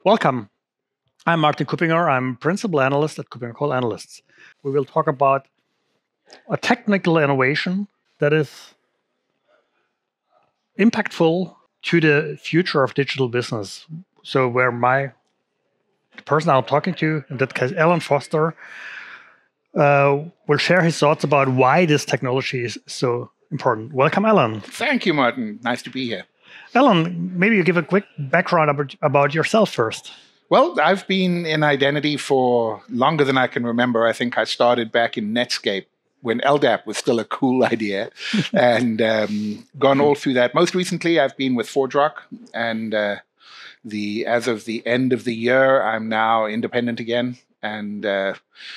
Welcome. I'm Martin Kuppinger. I'm Principal Analyst at KuppingerCole Analysts. We will talk about a technical innovation that is impactful to the future of digital business. So where the person I'm talking to, in that case, Allan Foster, will share his thoughts about why this technology is so important. Welcome, Allan. Thank you, Martin. Nice to be here. Allan, maybe you give a quick background about yourself first. Well, I've been in identity for longer than I can remember. I think I started back in Netscape when LDAP was still a cool idea and gone all through that. Most recently, I've been with ForgeRock, and as of the end of the year, I'm now independent again and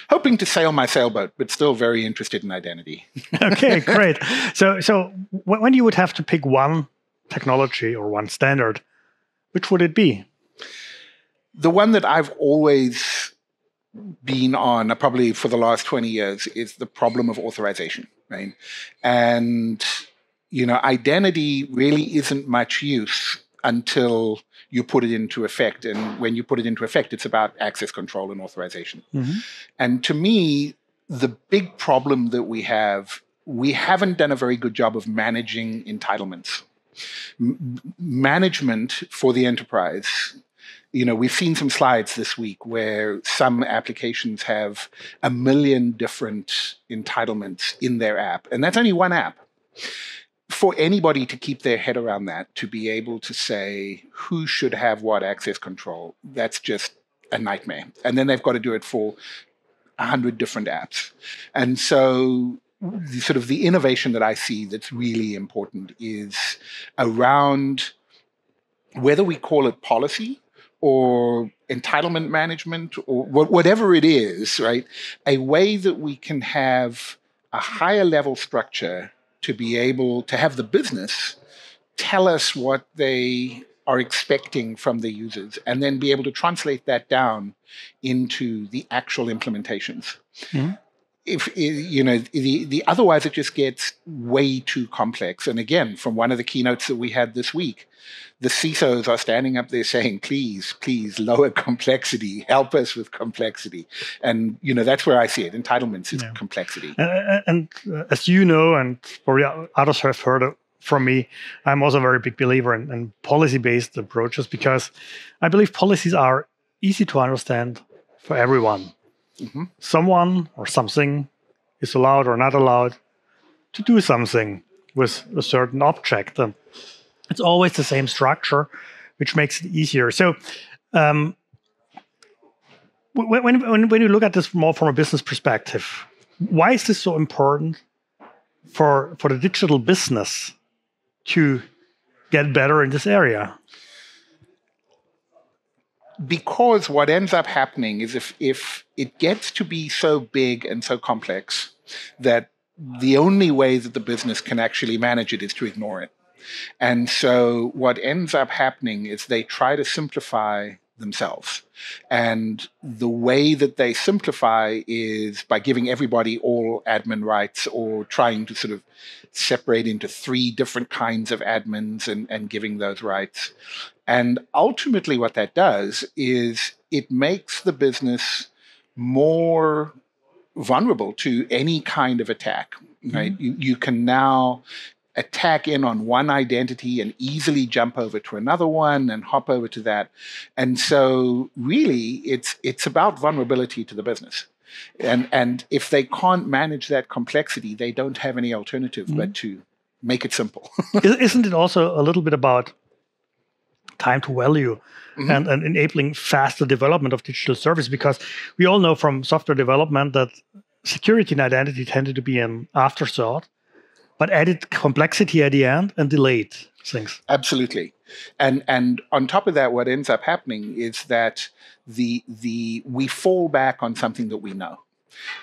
hoping to sail my sailboat, but still very interested in identity. Okay, great. So when you would have to pick one technology or one standard, which would it be? The one that I've always been on, probably for the last 20 years, is the problem of authorization, right? And, identity really isn't much use until you put it into effect. And when you put it into effect, it's about access control and authorization. Mm-hmm. And to me, the big problem that we haven't done a very good job of managing entitlements. Management for the enterprise. We've seen some slides this week where some applications have 1 million different entitlements in their app, and that's only one app. For anybody to keep their head around that, to be able to say who should have what access control, that's just a nightmare. And then they've got to do it for 100 different apps. And so the innovation that I see that's really important is around whether we call it policy or entitlement management or whatever it is, right? A way that we can have a higher level structure to be able to have the business tell us what they are expecting from the users and then be able to translate that down into the actual implementations. Mm-hmm. Otherwise it just gets way too complex. And again, from one of the keynotes that we had this week, the CISOs are standing up there saying, please lower complexity, help us with complexity. And, that's where I see it. Entitlements is complexity. And as you know, and probably others have heard from me, I'm also a very big believer in policy-based approaches because I believe policies are easy to understand for everyone. Mm-hmm. Someone or something is allowed or not allowed to do something with a certain object. It's always the same structure, which makes it easier. So when you look at this more from a business perspective, why is this so important for the digital business to get better in this area? Because what ends up happening is if it gets to be so big and so complex that the only way that the business can actually manage it is to ignore it. And so what ends up happening is they try to simplify themselves. And the way that they simplify is by giving everybody all admin rights or trying to sort of separate into 3 different kinds of admins and giving those rights. And ultimately what that does is it makes the business more vulnerable to any kind of attack, right? Mm-hmm. You can now attack in on one identity and easily jump over to another one and hop over to that. And so really it's about vulnerability to the business. And if they can't manage that complexity, they don't have any alternative but to make it simple. Isn't it also a little bit about time to value and enabling faster development of digital service? Because we all know from software development that security and identity tended to be an afterthought, but added complexity at the end and delayed things. Absolutely. And on top of that, what ends up happening is that we fall back on something that we know.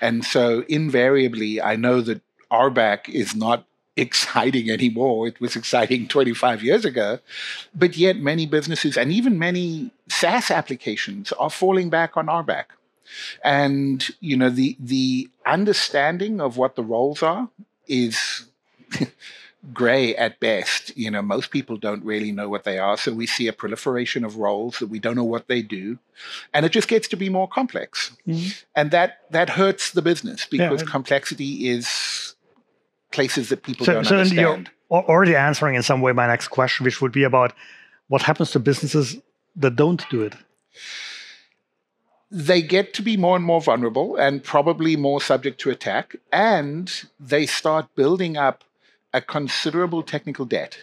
And so invariably, I know that RBAC is not exciting anymore. It was exciting 25 years ago, but yet many businesses and even many SaaS applications are falling back on RBAC. And, the understanding of what the roles are is gray at best. Most people don't really know what they are. So we see a proliferation of roles that we don't know what they do. And it just gets to be more complex. And that hurts the business because complexity is places that people don't understand. You're already answering in some way my next question, which would be about what happens to businesses that don't do it. They get to be more and more vulnerable and probably more subject to attack. And they start building up a considerable technical debt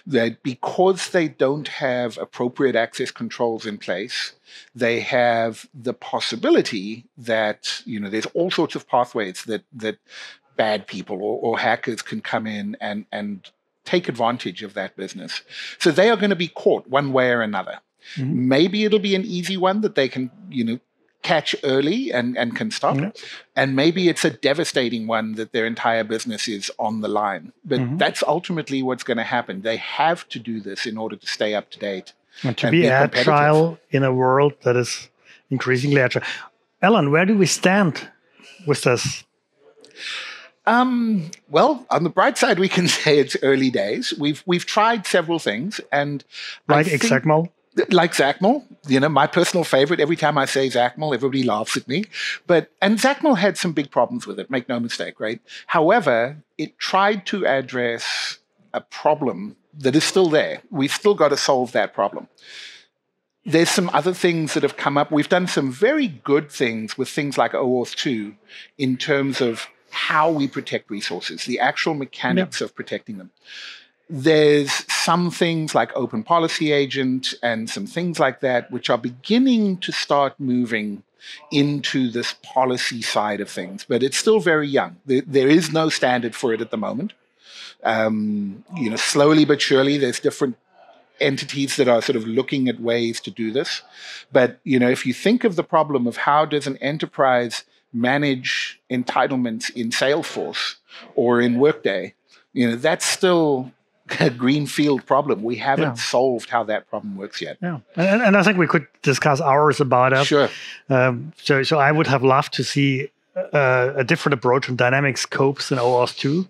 that because they don't have appropriate access controls in place, they have the possibility that, there's all sorts of pathways that bad people or hackers can come in and take advantage of that business. So they are going to be caught one way or another. Maybe it'll be an easy one that they can, catch early and can stop. And maybe it's a devastating one that their entire business is on the line. But that's ultimately what's going to happen. They have to do this in order to stay up to date. And to be agile in a world that is increasingly agile. Allan, where do we stand with this? Well, on the bright side, we can say it's early days. We've tried several things, and like XACML. Like XACML, my personal favorite. Every time I say XACML, everybody laughs at me. And XACML had some big problems with it, make no mistake, right? However, it tried to address a problem that is still there. We've still got to solve that problem. There's some other things that have come up. We've done some very good things with things like OAuth 2 in terms of how we protect resources, the actual mechanics of protecting them. There's some things like Open Policy Agent and some things like that, which are beginning to start moving into this policy side of things, but it's still very young. There is no standard for it at the moment. Slowly but surely, there's different entities that are sort of looking at ways to do this. But, if you think of the problem of how does an enterprise manage entitlements in Salesforce or in Workday, that's still a greenfield problem. We haven't solved how that problem works yet. Yeah, and I think we could discuss hours about it. Sure. So I would have loved to see a different approach on dynamic scopes in OAuth 2,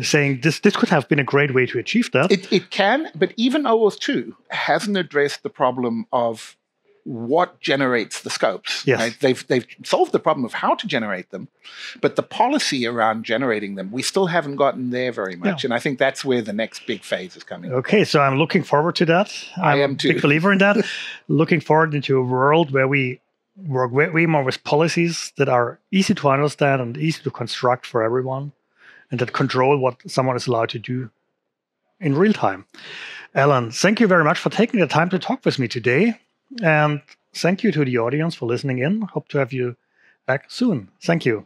saying this could have been a great way to achieve that. It can, but even OAuth 2 hasn't addressed the problem of what generates the scopes. Yes. Right? They've solved the problem of how to generate them, but the policy around generating them, we still haven't gotten there very much. And I think that's where the next big phase is coming. Okay, so I'm looking forward to that. I am too. I'm a big believer in that. Looking forward into a world where we work way more with policies that are easy to understand and easy to construct for everyone, and that control what someone is allowed to do in real time. Allan, thank you very much for taking the time to talk with me today. And thank you to the audience for listening in. Hope to have you back soon. Thank you.